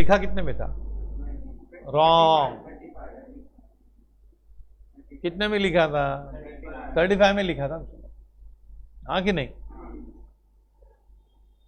लिखा कितने में था? रॉन्ग। कितने में लिखा था? 35 में लिखा था, हाँ कि नहीं?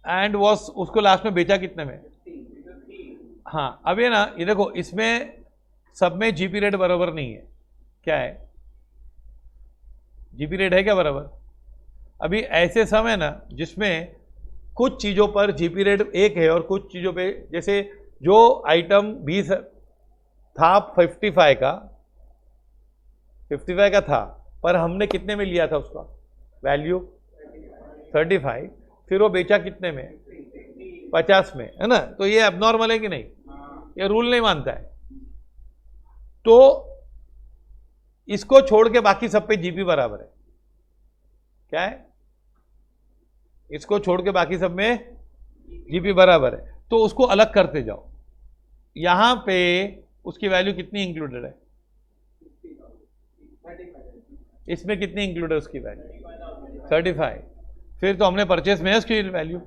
एंड वॉस उसको लास्ट में बेचा कितने में? हाँ, अब ये ना, ये देखो, इसमें सब में जीपी रेट बराबर नहीं है। क्या है? जीपी रेट है क्या बराबर? अभी ऐसे सम है ना जिसमें कुछ चीजों पर जीपी रेट एक है और कुछ चीजों पे, जैसे जो आइटम 20 था 55 का था, पर हमने कितने में लिया था उसका वैल्यू? 35। फिर वो बेचा कितने में? 50 में, है ना? तो ये एबनॉर्मल है कि नहीं? ये रूल नहीं मानता है। तो इसको छोड़ के बाकी सब पे जीपी बराबर है। क्या है? इसको छोड़ के बाकी सब में जीपी बराबर है, तो उसको अलग करते जाओ। यहां पे उसकी वैल्यू कितनी इंक्लूडेड है? इसमें कितनी इंक्लूडेड है उसकी वैल्यू? 35। फिर तो हमने परचेस में है उसकी वैल्यू।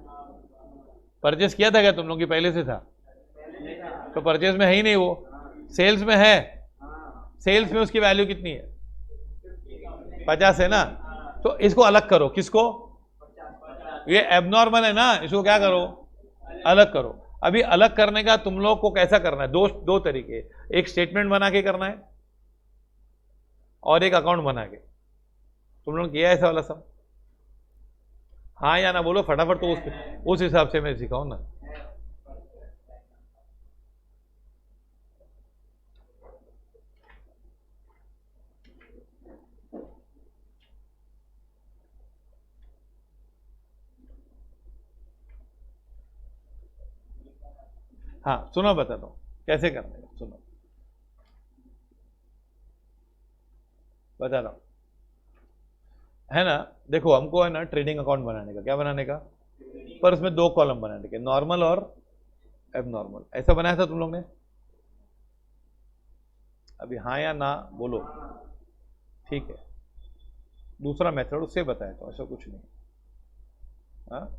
परचेस किया था क्या तुम लोग की? पहले से था? तो परचेस में है ही नहीं, वो सेल्स में है। सेल्स में उसकी वैल्यू कितनी है? 50 है ना? तो इसको अलग करो। किसको? ये एबनॉर्मल है ना, इसको क्या करो? अलग करो। अभी अलग करने का तुम लोग को कैसा करना है? दो तरीके, एक स्टेटमेंट बना के करना है और एक अकाउंट बना के। तुम लोग किया ऐसा वाला सब? हाँ या ना बोलो फटाफट, तो उस हिसाब से मैं सिखाऊं ना। हाँ सुनो, बताता हूं कैसे करने का। सुनो, बताता हूं, है ना? देखो, हमको है ना ट्रेडिंग अकाउंट बनाने का। क्या बनाने का? पर उसमें 2 कॉलम बनाने के, नॉर्मल और एबनॉर्मल। ऐसा बनाया था तुम लोग ने? अभी हाँ या ना बोलो। ठीक है, दूसरा मेथड उससे बताया तो ऐसा कुछ नहीं। हाँ,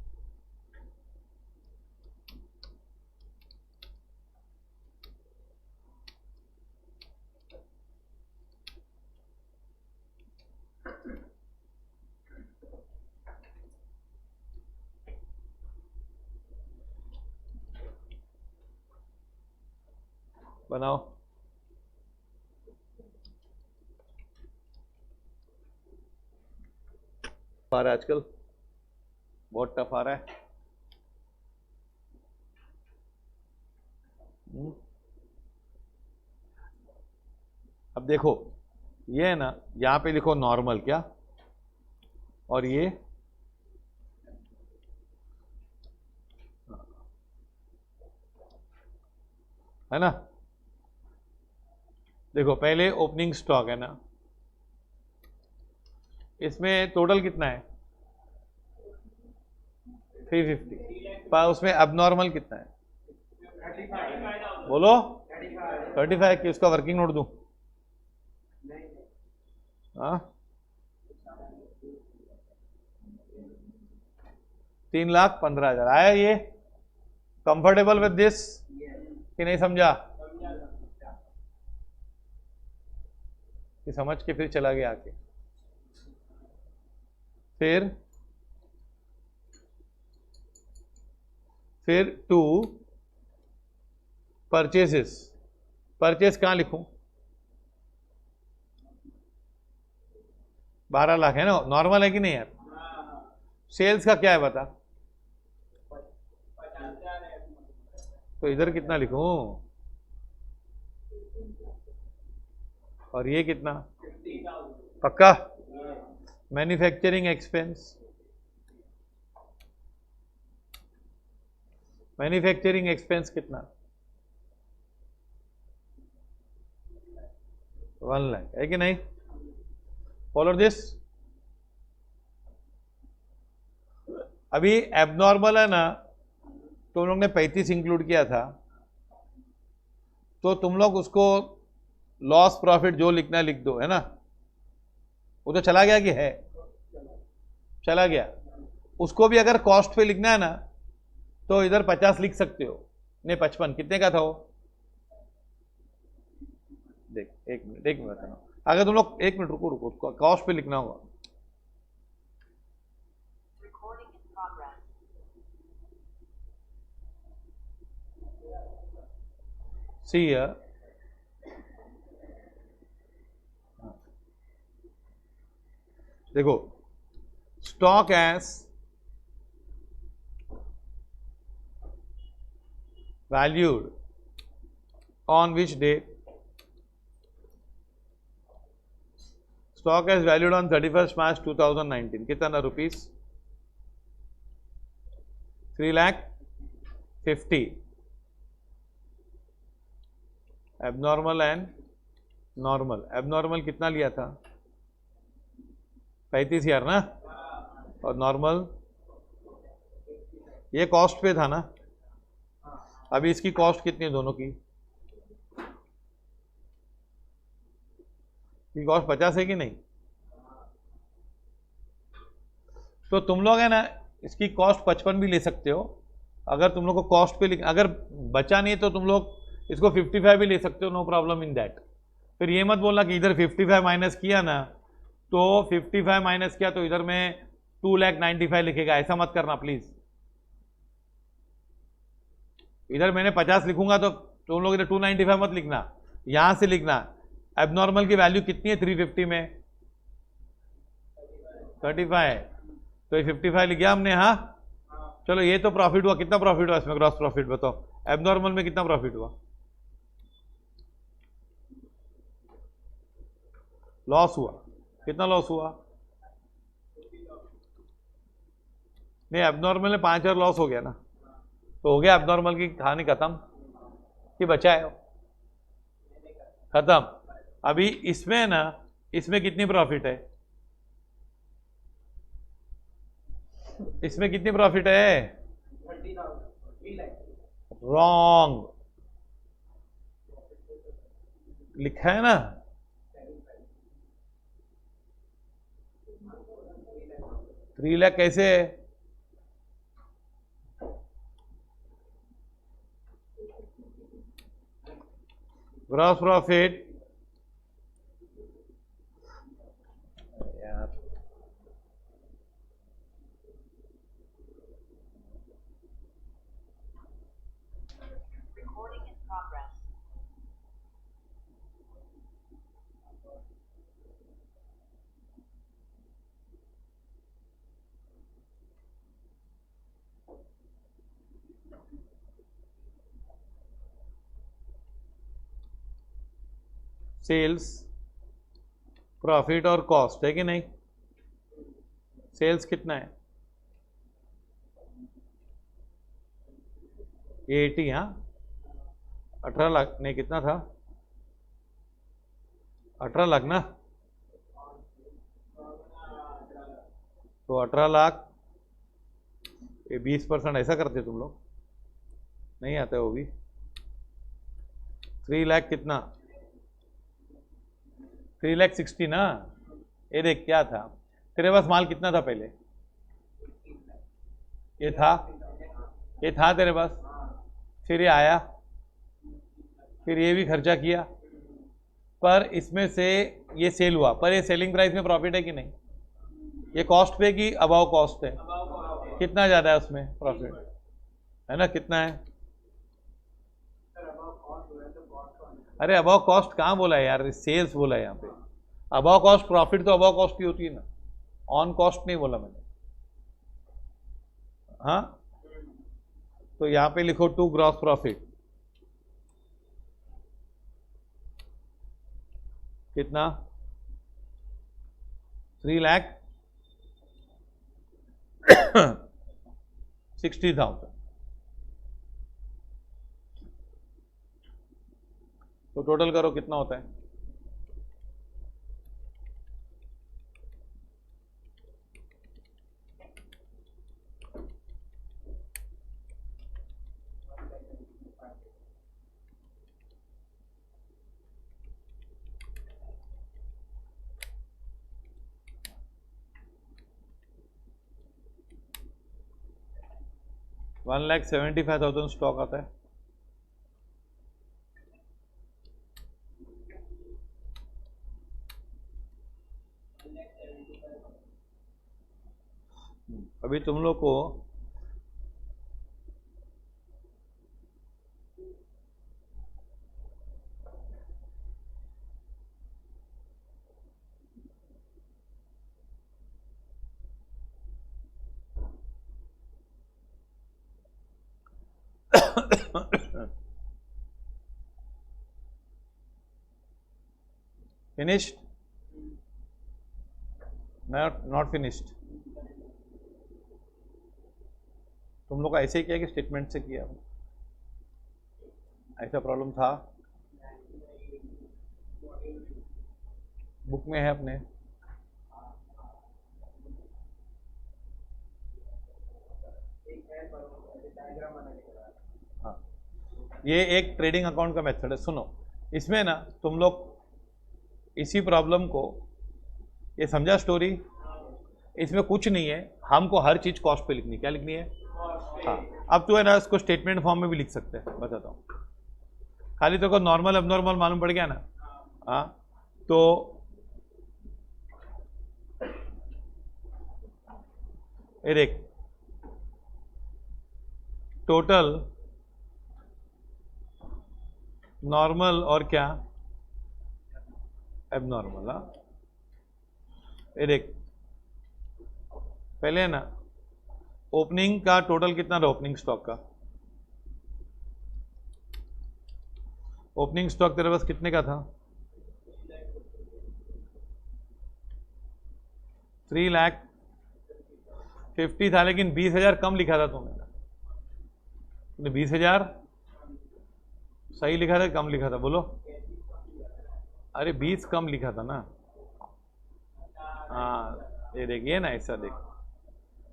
बनाओ। आ रहा है आजकल, बहुत टफ आ रहा है। अब देखो, ये है ना, यहां पे लिखो नॉर्मल, क्या? और ये है ना? देखो, पहले ओपनिंग स्टॉक है ना, इसमें टोटल कितना है? 350। पर उसमें अबनॉर्मल कितना है? बोलो। 35 की उसका वर्किंग नोट दूं? हाँ, 3,15,000 आया। ये कंफर्टेबल विद दिस कि नहीं? समझा कि समझ के फिर चला गया आके? फिर 2 परचेसेस। परचेस कहां लिखूं? 12 लाख है ना? नॉर्मल है कि नहीं यार? सेल्स का क्या है बता? तो इधर कितना लिखूं? और ये कितना? पक्का? मैन्युफैक्चरिंग एक्सपेंस, मैन्युफैक्चरिंग एक्सपेंस कितना? 1 लाख है कि नहीं? Follow this. अभी एबनॉर्मल है ना, तुम लोग ने 35 इंक्लूड किया था, तो तुम लोग उसको लॉस प्रॉफिट जो लिखना है लिख दो, है ना? वो तो चला गया कि है? चला गया। उसको भी अगर कॉस्ट पे लिखना है ना, तो इधर 50 लिख सकते हो, नहीं 55 कितने का था वो? देख एक मिनट बताना, अगर तुम लोग एक मिनट रुको रुको, कॉस्ट पे लिखना होगा। सी देखो, stock as valued on which date? Stock as valued on 31st March 2019 कितना ना rupees? 3,50,000। Abnormal and normal, abnormal कितना लिया था? 35,000 ना, और नॉर्मल ये कॉस्ट पे था ना। अभी इसकी कॉस्ट कितनी है दोनों की? कॉस्ट 50 है कि नहीं? तो तुम लोग है ना इसकी कॉस्ट 55 भी ले सकते हो, अगर तुम लोग को कॉस्ट पे अगर बचा नहीं तो तुम लोग इसको 55 भी ले सकते हो, नो प्रॉब्लम इन दैट। फिर ये मत बोलना कि इधर 55 माइनस किया ना तो 55 माइनस किया तो इधर में 2,95,000 लिखेगा, ऐसा मत करना प्लीज। इधर मैंने 50 लिखूंगा तो तुम लोग इधर 295 मत लिखना, यहां से लिखना एबनॉर्मल की वैल्यू कितनी है 350 में? 35, तो ये 55 लिख गया हमने। हाँ चलो, ये तो प्रॉफिट हुआ। कितना प्रॉफिट हुआ इसमें? ग्रॉस प्रॉफिट बताओ, एबनॉर्मल में कितना प्रॉफिट हुआ? लॉस हुआ। कितना लॉस हुआ? नहीं, एबनॉर्मल में 5,000 लॉस हो गया ना, तो हो गया एबनॉर्मल की कहानी खत्म कि बचा है? खत्म। अभी इसमें ना, इसमें कितनी प्रॉफिट है? इसमें कितनी प्रॉफिट है? रॉन्ग लिखा है ना, 3 लाख कैसे है? ग्रॉस प्रॉफिट यार, सेल्स प्रॉफिट और कॉस्ट है कि नहीं? सेल्स कितना है? 80। हाँ 18 लाख नहीं, कितना था? 18 लाख ना, तो 18 लाख ये 20% ऐसा करते तुम लोग, नहीं आते वो भी। 3 लाख कितना? 3,60,000 ना। ये देख क्या था तेरे पास माल, कितना था पहले? ये था, ये था तेरे पास, फिर ये आया, फिर ये भी खर्चा किया, पर इसमें से ये सेल हुआ, पर ये सेलिंग प्राइस में प्रॉफिट है कि नहीं? ये कॉस्ट पे कि अबाव कॉस्ट है? कितना ज्यादा है उसमें प्रॉफिट, है ना? कितना है? अरे अबाव कॉस्ट कहाँ बोला है यार, सेल्स बोला है यहाँ पे। अबाव कॉस्ट प्रॉफिट तो अबाव कॉस्ट की होती है ना, ऑन कॉस्ट नहीं बोला मैंने। हाँ तो यहाँ पे लिखो 2 ग्रॉस प्रॉफिट कितना? 3,60,000। तो टोटल करो कितना होता है? $1,75,000 स्टॉक आता है। अभी तुम लोग को finished? Not finished. तुम लोग ऐसे ही किया कि स्टेटमेंट से किया? ऐसा प्रॉब्लम था? बुक में है अपने? हाँ, ये एक ट्रेडिंग अकाउंट का मेथड है। सुनो, इसमें ना तुम लोग इसी प्रॉब्लम को, ये समझा स्टोरी? इसमें कुछ नहीं है, हमको हर चीज कॉस्ट पे लिखनी। क्या लिखनी है? हाँ। अब तो है ना, इसको स्टेटमेंट फॉर्म में भी लिख सकते हैं, बताता हूँ। खाली तो को नॉर्मल एबनॉर्मल मालूम पड़ गया ना? हाँ, तो ये देख, टोटल, नॉर्मल और क्या एबनॉर्मल। हाँ, ये देख, पहले है ना ओपनिंग का टोटल कितना था? ओपनिंग स्टॉक का ओपनिंग स्टॉक तेरे पास कितने का था? 3,50,000 था, लेकिन 20,000 कम लिखा था तुमने। 20,000 सही लिखा था, कम लिखा था? बोलो। अरे 20 कम लिखा था ना। हाँ, ये देखिए ना, ऐसा देख,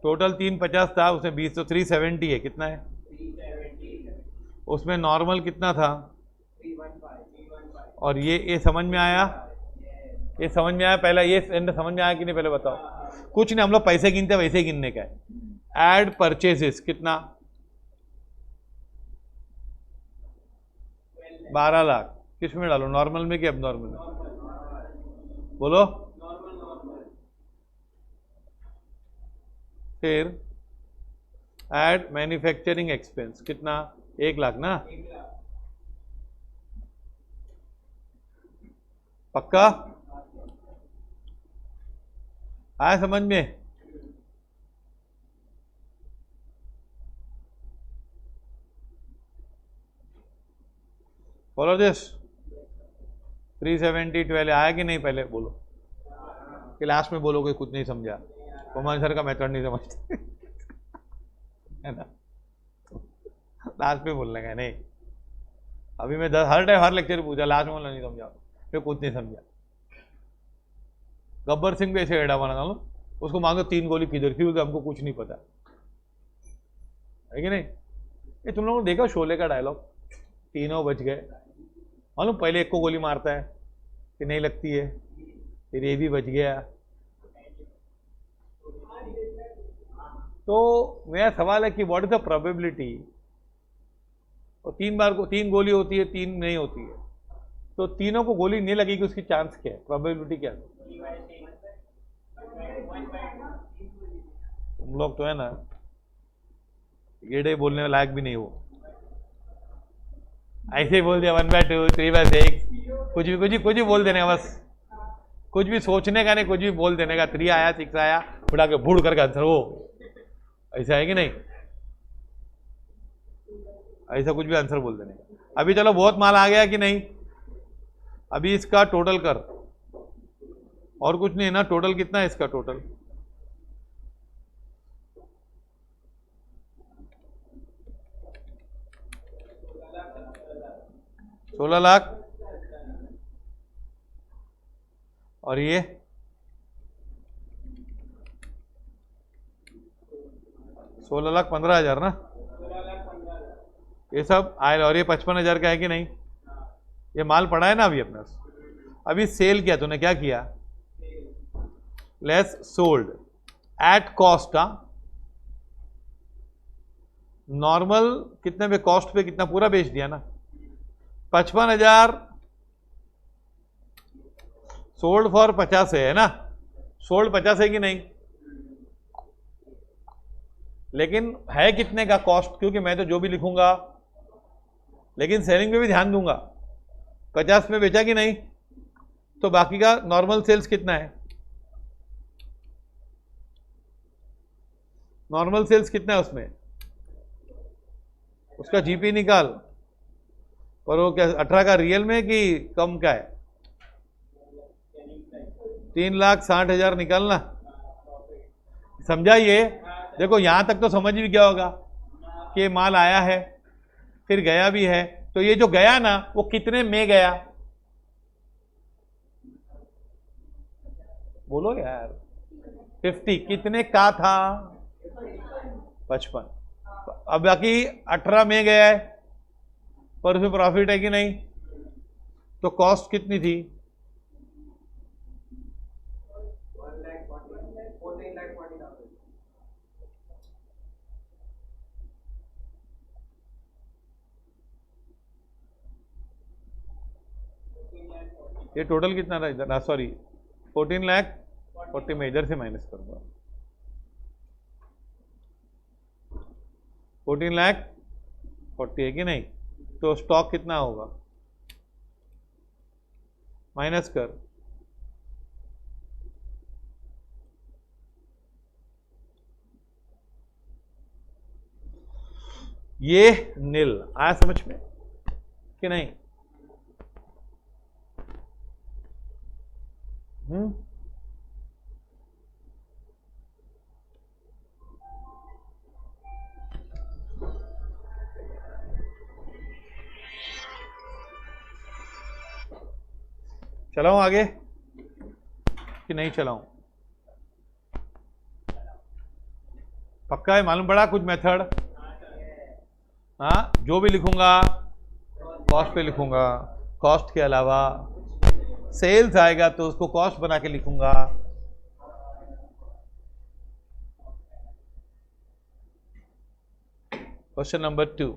टोटल 350 था, उसमें 20 तो 370 है। कितना है उसमें? नॉर्मल कितना था? और ये समझ में आया? ये समझ में आया? पहला ये समझ में आया कि नहीं? पहले बताओ। कुछ नहीं, हम लोग पैसे गिनते हैं, वैसे गिनने का है। एड परचेजेस कितना? 12 लाख। किस में डालो, नॉर्मल में कि एबनॉर्मल में? बोलो। फिर एड मैन्युफैक्चरिंग एक्सपेंस कितना? 1 लाख ना? पक्का आया समझ में? Follow this. 370 12 आया कि नहीं? पहले बोलो, कि लास्ट में बोलोगे कुछ नहीं समझा, कुमार सर का मेथड नहीं समझते है ना? लास्ट में बोलने का नहीं। अभी मैं हर टाइम हर लेक्चर पूछा, लास्ट में बोलना नहीं समझा, फिर कुछ नहीं समझा। गब्बर सिंह भी ऐसे एड़ा बना था, उसको मांगो 3 गोली किधर थी, उसे हमको कुछ नहीं पता है कि नहीं? ये तुम लोगों ने देखा शोले का डायलॉग, तीनों बच गए। मालूम, पहले एक को गोली मारता है, फिर नहीं लगती है, फिर ये भी बच गया। तो मेरा सवाल है कि व्हाट इज द प्रोबेबिलिटी? और 3 बार को 3 गोली होती है, 3 नहीं होती है, तो तीनों को गोली नहीं लगेगी, उसकी चांस क्या है? प्रोबेबिलिटी क्या है? तुम लोग तो है ना गेड़े बोलने में लायक भी नहीं हो। ऐसे ही बोल दिया 1/2 3/6, कुछ भी बोल देने का, बस कुछ भी सोचने का नहीं, कुछ भी बोल देने का। 3 आया 6 आया, उड़ा के भूड़ करके आंसर हो। ऐसा है कि नहीं? ऐसा कुछ भी आंसर बोल देने का। अभी चलो बहुत माल आ गया कि नहीं? अभी इसका टोटल कर, और कुछ नहीं है ना। टोटल कितना है इसका? टोटल 16 लाख। और ये 16,15,000 ना? ये सब आए। और ये 55,000 का है कि नहीं? ये माल पड़ा है ना अभी अपने। अभी सेल किया तूने, क्या किया? Less sold at cost. का नॉर्मल कितने पे? कॉस्ट पे कितना? पूरा बेच दिया ना। 55,000 सोल्ड फॉर 50 है ना? सोल्ड 50 है कि नहीं, लेकिन है कितने का कॉस्ट, क्योंकि मैं तो जो भी लिखूंगा, लेकिन सेलिंग पे भी ध्यान दूंगा। 50 में बेचा कि नहीं, तो बाकी का नॉर्मल सेल्स कितना है, नॉर्मल सेल्स कितना है उसमें, उसका जीपी निकाल। और वो क्या 18 का रियल में कि कम का है, 3,60,000 निकालना। समझा ये? देखो यहां तक तो समझ भी गया होगा कि माल आया है फिर गया भी है, तो ये जो गया ना वो कितने में गया, बोलो यार। 50 कितने का था, 55। अब बाकी 18 में गया है, पर उसमें प्रॉफिट है कि नहीं, तो कॉस्ट कितनी थी, 14,40,000। ये टोटल कितना था इधर, सॉरी 14,40,000 में इधर से माइनस करूंगा, 14,40,000 है कि नहीं, तो स्टॉक कितना होगा, माइनस कर, ये नील आया समझ में कि नहीं? चलाऊं आगे कि नहीं चलाऊं? पक्का है, मालूम पड़ा कुछ मेथड? हाँ, जो भी लिखूंगा कॉस्ट पे लिखूंगा, कॉस्ट के अलावा सेल्स आएगा तो उसको कॉस्ट बना के लिखूंगा। Question number 2,